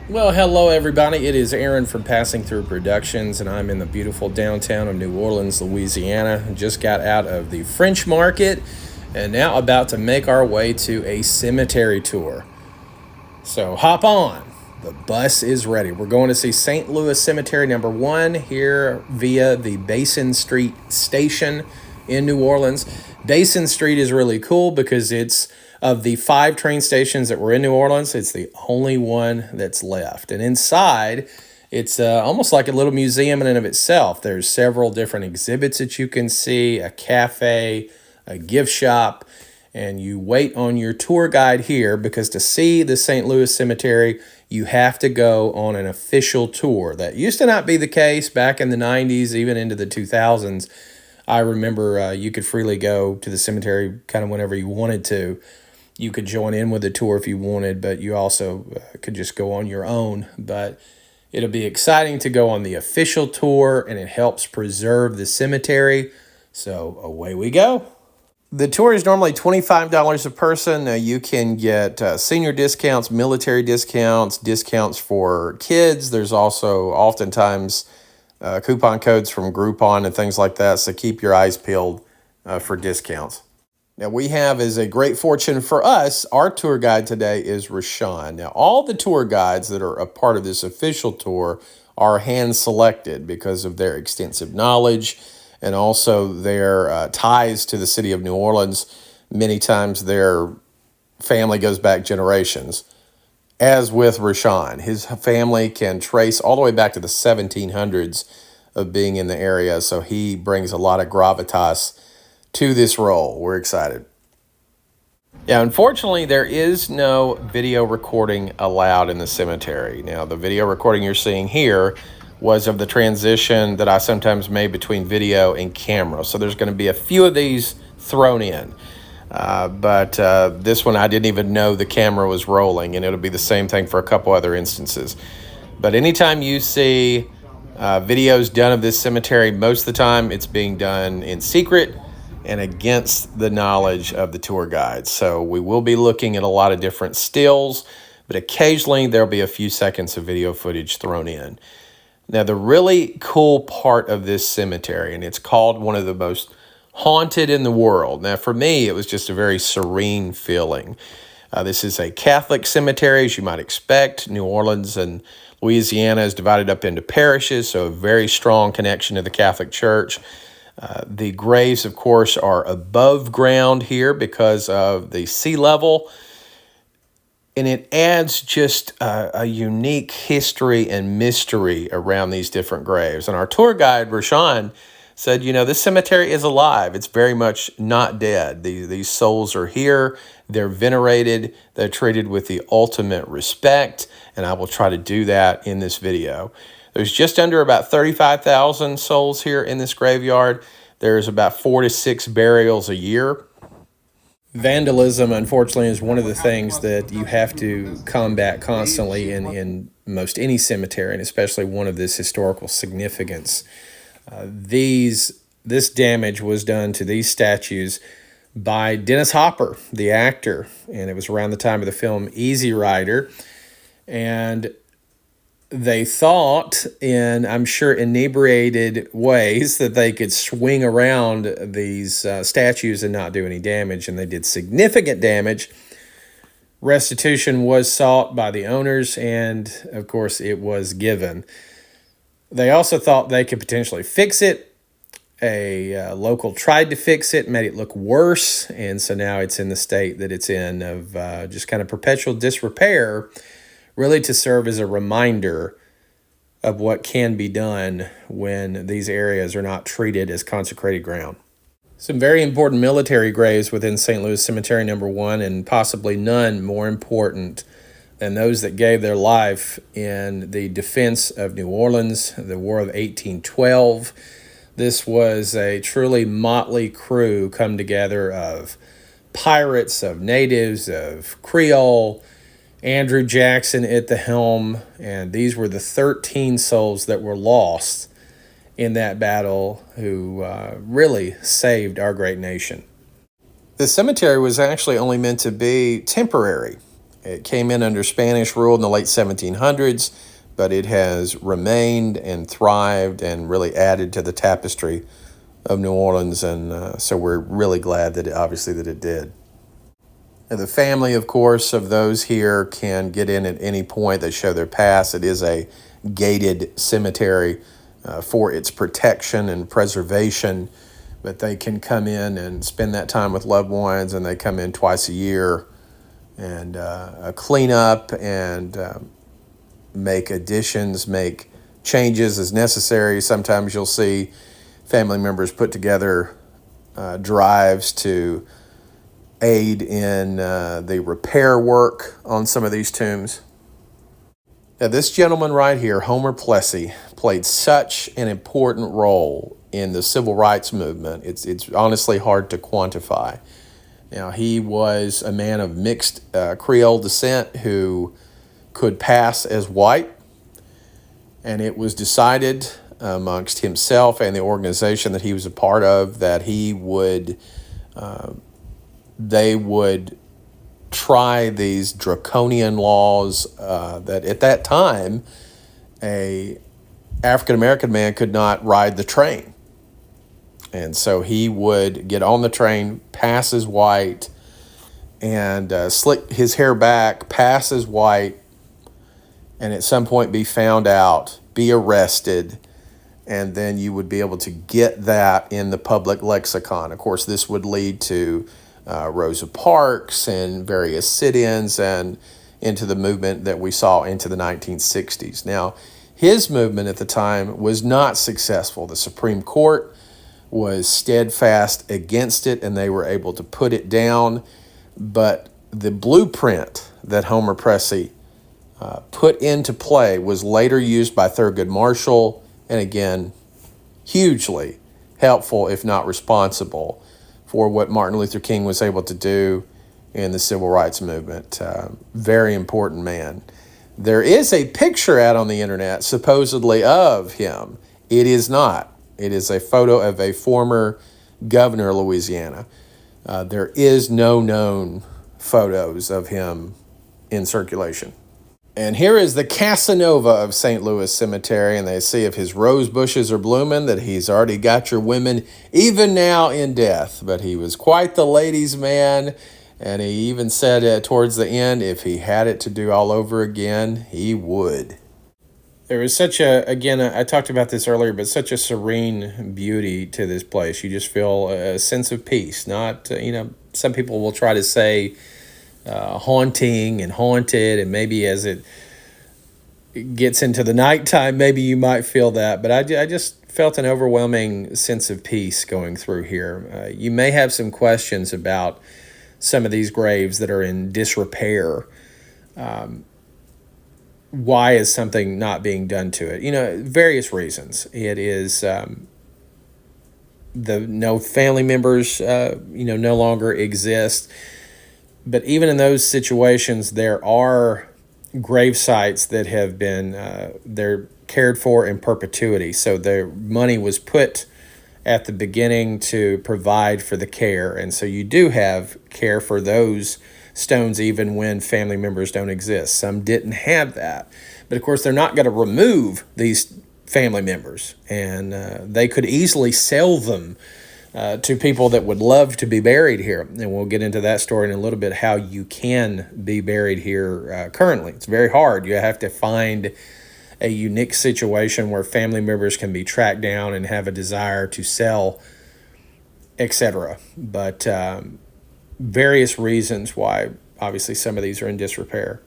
Well, hello everybody. It is Aaron from Passing Through Productions, and I'm in the beautiful downtown of New Orleans, Louisiana. Just got out of the French Market and now about to make our way to a cemetery tour. So hop on. The bus is ready. We're going to see St. Louis Cemetery number 1 here via the Basin Street station in New Orleans. Basin Street is really cool because it's of the 5 train stations that were in New Orleans, it's the only one that's left. And inside, it's almost like a little museum in and of itself. There's several different exhibits that you can see, a cafe, a gift shop, and you wait on your tour guide here because to see the St. Louis Cemetery, you have to go on an official tour. That used to not be the case back in the 90s, even into the 2000s. I remember you could freely go to the cemetery kind of whenever you wanted to. You could join in with the tour if you wanted, but you also could just go on your own. But it'll be exciting to go on the official tour, and it helps preserve the cemetery. So away we go. The tour is normally $25 a person. You can get senior discounts, military discounts, discounts for kids. There's also oftentimes coupon codes from Groupon and things like that. So keep your eyes peeled for discounts. Now, we have, as a great fortune for us, our tour guide today is Rashawn. Now, all the tour guides that are a part of this official tour are hand-selected because of their extensive knowledge and also their ties to the city of New Orleans. Many times their family goes back generations. As with Rashawn, his family can trace all the way back to the 1700s of being in the area, so he brings a lot of gravitas to this role. We're excited. Yeah, unfortunately, there is no video recording allowed in the cemetery. Now, the video recording you're seeing here was of the transition that I sometimes made between video and camera. So there's going to be a few of these thrown in. But this one, I didn't even know the camera was rolling, and it'll be the same thing for a couple other instances. But anytime you see videos done of this cemetery, most of the time it's being done in secret and against the knowledge of the tour guide. So we will be looking at a lot of different stills, but occasionally there'll be a few seconds of video footage thrown in. Now, the really cool part of this cemetery, and it's called one of the most haunted in the world. Now, for me, it was just a very serene feeling. This is a Catholic cemetery, as you might expect. New Orleans and Louisiana is divided up into parishes, so a very strong connection to the Catholic Church. The graves, of course, are above ground here because of the sea level, and it adds just a unique history and mystery around these different graves. And our tour guide, Rashawn, said, you know, this cemetery is alive. It's very much not dead. These souls are here. They're venerated. They're treated with the ultimate respect, and I will try to do that in this video. There's just under about 35,000 souls here in this graveyard. There's about 4 to 6 burials a year. Vandalism, unfortunately, is one of the things that you have to combat constantly in most any cemetery, and especially one of this historical significance. This damage was done to these statues by Dennis Hopper, the actor, and it was around the time of the film Easy Rider. And they thought, in, I'm sure, inebriated ways that they could swing around these statues and not do any damage, and they did significant damage. Restitution was sought by the owners, and, of course, it was given. They also thought they could potentially fix it. A local tried to fix it, made it look worse, and so now it's in the state that it's in of just kind of perpetual disrepair, really to serve as a reminder of what can be done when these areas are not treated as consecrated ground. Some very important military graves within St. Louis Cemetery number 1, and possibly none more important than those that gave their life in the defense of New Orleans, the War of 1812. This was a truly motley crew come together of pirates, of natives, of Creole, Andrew Jackson at the helm, and these were the 13 souls that were lost in that battle who really saved our great nation. The cemetery was actually only meant to be temporary. It came in under Spanish rule in the late 1700s, but it has remained and thrived and really added to the tapestry of New Orleans, and so we're really glad that obviously that it did. Now, the family, of course, of those here can get in at any point. They show their pass. It is a gated cemetery for its protection and preservation, but they can come in and spend that time with loved ones, and they come in twice a year and clean up and make additions, make changes as necessary. Sometimes you'll see family members put together drives to aid in the repair work on some of these tombs. Now, this gentleman right here, Homer Plessy, played such an important role in the civil rights movement. It's honestly hard to quantify. Now, he was a man of mixed Creole descent who could pass as white, and it was decided amongst himself and the organization that he was a part of that they would try these draconian laws that at that time a African-American man could not ride the train. And so he would get on the train, pass as white, and slick his hair back, pass as white, and at some point be found out, be arrested, and then you would be able to get that in the public lexicon. Of course, this would lead to Rosa Parks and various sit-ins and into the movement that we saw into the 1960s. Now, his movement at the time was not successful. The Supreme Court was steadfast against it, and they were able to put it down. But the blueprint that Homer Plessy put into play was later used by Thurgood Marshall, and again, hugely helpful, if not responsible, for what Martin Luther King was able to do in the civil rights movement. Very important man. There is a picture out on the internet, supposedly, of him. It is not. It is a photo of a former governor of Louisiana. There is no known photos of him in circulation. And here is the Casanova of St. Louis Cemetery, and they see if his rose bushes are blooming, that he's already got your women, even now in death. But he was quite the ladies' man, and he even said towards the end, if he had it to do all over again, he would. There was such again, I talked about this earlier, but such a serene beauty to this place. You just feel a sense of peace. Not, some people will try to say haunting and haunted, and maybe as it gets into the nighttime, maybe you might feel that. But I just felt an overwhelming sense of peace going through here. You may have some questions about some of these graves that are in disrepair. Why is something not being done to it? Various reasons. It is no family members, no longer exist. But even in those situations, there are grave sites that have been they're cared for in perpetuity. So the money was put at the beginning to provide for the care, and so you do have care for those stones even when family members don't exist. Some didn't have that, but of course they're not going to remove these family members, and they could easily sell them to people that would love to be buried here. And we'll get into that story in a little bit, how you can be buried here currently. It's very hard. You have to find a unique situation where family members can be tracked down and have a desire to sell, etc. But various reasons why obviously some of these are in disrepair.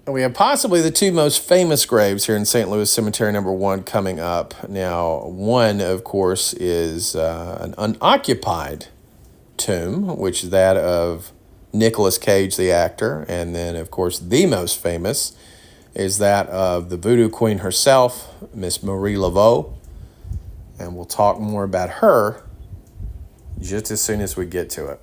We have possibly the two most famous graves here in St. Louis Cemetery, number one, coming up. Now, one, of course, is an unoccupied tomb, which is that of Nicolas Cage, the actor. And then, of course, the most famous is that of the Voodoo Queen herself, Miss Marie Laveau. And we'll talk more about her just as soon as we get to it.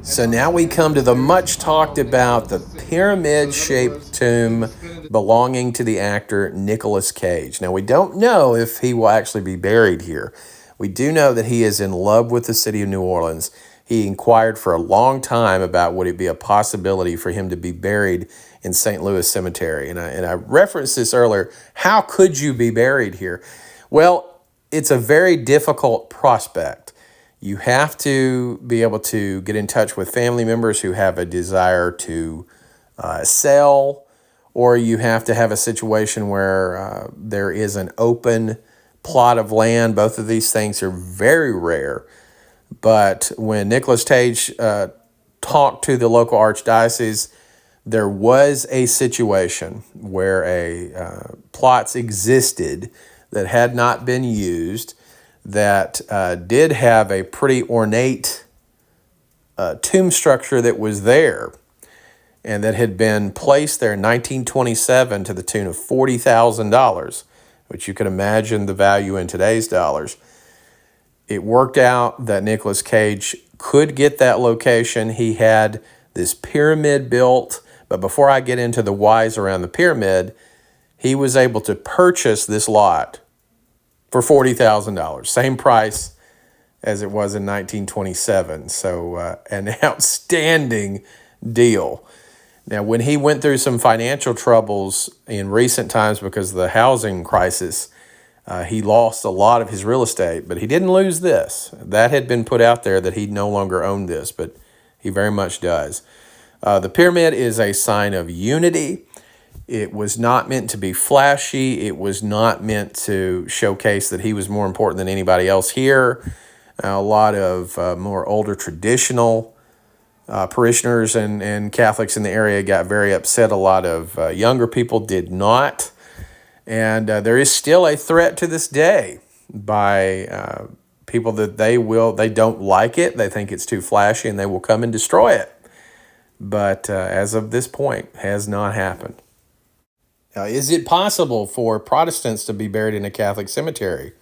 So now we come to the much talked about, the pyramid-shaped tomb belonging to the actor Nicolas Cage. Now we don't know if he will actually be buried here. We do know that he is in love with the city of New Orleans. he inquired for a long time about would it be a possibility for him to be buried in St. Louis Cemetery. And I referenced this earlier. How could you be buried here? Well, it's a very difficult prospect. You have to be able to get in touch with family members who have a desire to sell, or you have to have a situation where there is an open plot of land. Both of these things are very rare. But when Nicholas Tage talked to the local archdiocese, there was a situation where plots existed that had not been used that did have a pretty ornate tomb structure that was there and that had been placed there in 1927 to the tune of $40,000, which you can imagine the value in today's dollars. It worked out that Nicholas Cage could get that location. He had this pyramid built, but before I get into the whys around the pyramid, he was able to purchase this lot for $40,000, same price as it was in 1927. So an outstanding deal. Now, when he went through some financial troubles in recent times because of the housing crisis, he lost a lot of his real estate, but he didn't lose this. That had been put out there that he no longer owned this, but he very much does. The pyramid is a sign of unity. It was not meant to be flashy. It was not meant to showcase that he was more important than anybody else here. A lot of more older traditional parishioners and Catholics in the area got very upset. A lot of younger people did not. And there is still a threat to this day by people that they don't like it. They think it's too flashy and they will come and destroy it. But as of this point, has not happened. Is it possible for Protestants to be buried in a Catholic cemetery?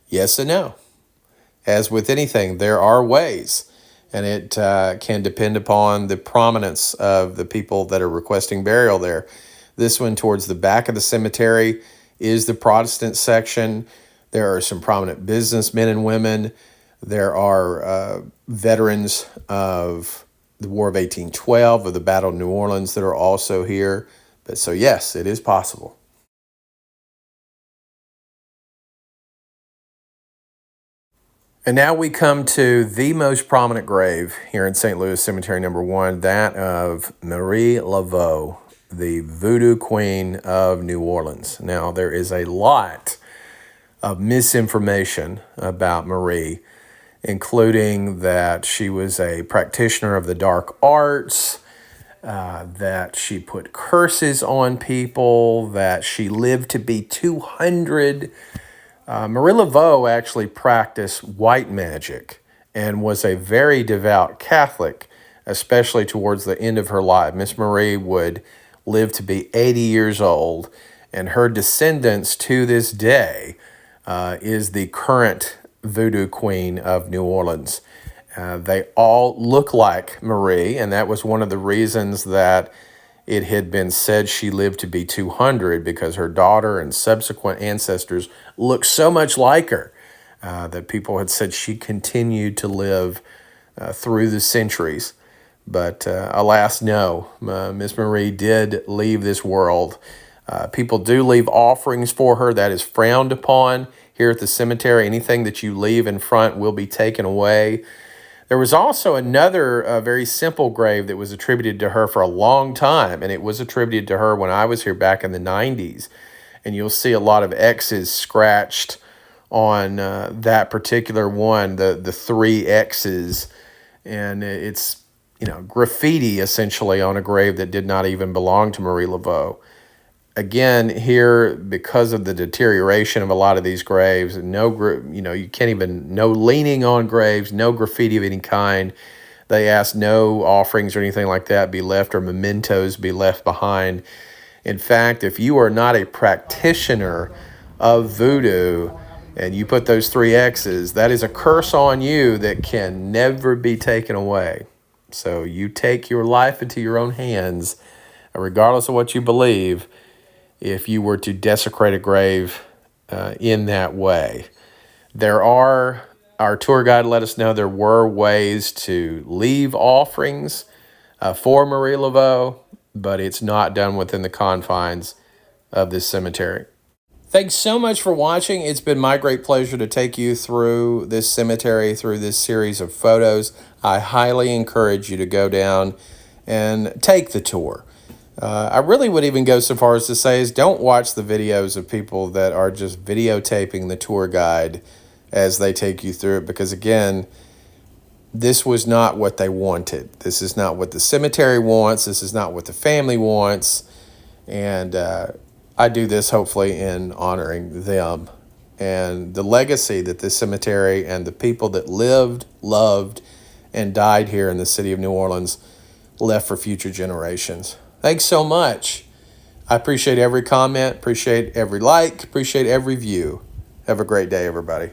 Yes and no. As with anything, there are ways, and it can depend upon the prominence of the people that are requesting burial there. This one towards the back of the cemetery is the Protestant section. There are some prominent businessmen and women. There are veterans of the War of 1812, of the Battle of New Orleans that are also here. But so yes, it is possible. And now we come to the most prominent grave here in St. Louis Cemetery number 1, that of Marie Laveau, the Voodoo Queen of New Orleans. Now, there is a lot of misinformation about Marie, including that she was a practitioner of the dark arts, that she put curses on people, that she lived to be 200. Marie Laveau actually practiced white magic and was a very devout Catholic, especially towards the end of her life. Miss Marie would live to be 80 years old, and her descendants to this day is the current Voodoo Queen of New Orleans. They all look like Marie, and that was one of the reasons that it had been said she lived to be 200, because her daughter and subsequent ancestors looked so much like her that people had said she continued to live through the centuries. But alas, no. Miss Marie did leave this world. People do leave offerings for her. That is frowned upon here at the cemetery. Anything that you leave in front will be taken away. There was also another very simple grave that was attributed to her for a long time, and it was attributed to her when I was here back in the 90s. And you'll see a lot of X's scratched on that particular one, the 3 X's, and it's graffiti essentially on a grave that did not even belong to Marie Laveau. Again, here, because of the deterioration of a lot of these graves, you can't even, no leaning on graves, no graffiti of any kind. They ask no offerings or anything like that be left, or mementos be left behind. In fact, if you are not a practitioner of voodoo and you put those 3 X's, that is a curse on you that can never be taken away. So you take your life into your own hands, regardless of what you believe, if you were to desecrate a grave in that way. There are Our tour guide let us know there were ways to leave offerings for Marie Laveau, but it's not done within the confines of this cemetery. Thanks so much for watching. It's been my great pleasure to take you through this cemetery, through this series of photos. I highly encourage you to go down and take the tour. I really would even go so far as to say is don't watch the videos of people that are just videotaping the tour guide as they take you through it, because again, this was not what they wanted. This is not what the cemetery wants. This is not what the family wants. And I do this hopefully in honoring them and the legacy that this cemetery and the people that lived, loved, and died here in the city of New Orleans left for future generations. Thanks so much. I appreciate every comment, appreciate every like, appreciate every view. Have a great day, everybody.